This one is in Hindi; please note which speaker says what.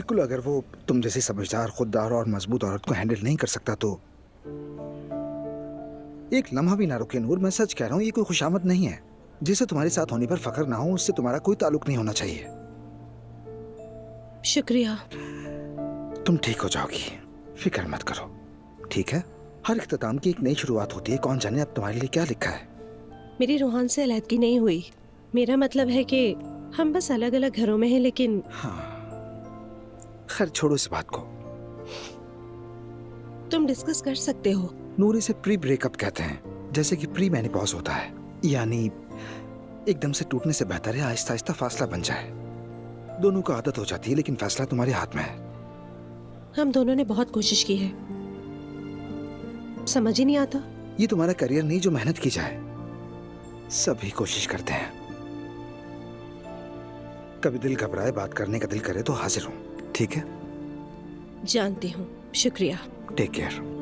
Speaker 1: बिल्कुल, अगर वो तुम जैसी समझदार, खुददार और मजबूत औरत को हैंडल नहीं कर सकता तो एक लम्हा भी ना रुके नूर। मैं सच कह रहा हूँ, ये कोई खुशामद नहीं है। जिसे तुम्हारे साथ होने पर फख्र ना हो, उससे तुम्हारा कोई ताल्लुक नहीं होना चाहिए।
Speaker 2: शुक्रिया।
Speaker 1: तुम ठीक हो जाओगी, फिक्र मत करो, ठीक है? हर इख्तिताम की एक नई शुरुआत होती है। कौन जाने अब तुम्हारे लिए क्या लिखा है।
Speaker 2: मेरी रोहान से अलहदगी नहीं हुई। मेरा मतलब है कि हम बस अलग अलग घरों में हैं, लेकिन
Speaker 1: हाँ, खैर छोड़ो इस बात को।
Speaker 2: तुम डिस्कस कर सकते हो।
Speaker 1: नूर, इसे प्री ब्रेकअप कहते हैं, जैसे कि प्री मेनोपॉज होता है। यानी एकदम से टूटने से बेहतर है आहिस्ता आहिस्ता फासला बन जाए। दोनों को आदत हो जाती है, लेकिन फैसला तुम्हारे हाथ में है।
Speaker 2: हम दोनों ने बहुत कोशिश की है, समझ ही नहीं आता।
Speaker 1: ये तुम्हारा करियर नहीं जो मेहनत की जाए। सभी कोशिश करते हैं। कभी दिल घबराए, बात करने का दिल करे तो हाजिर हूं, ठीक है?
Speaker 2: जानती हूँ। शुक्रिया।
Speaker 1: Take care.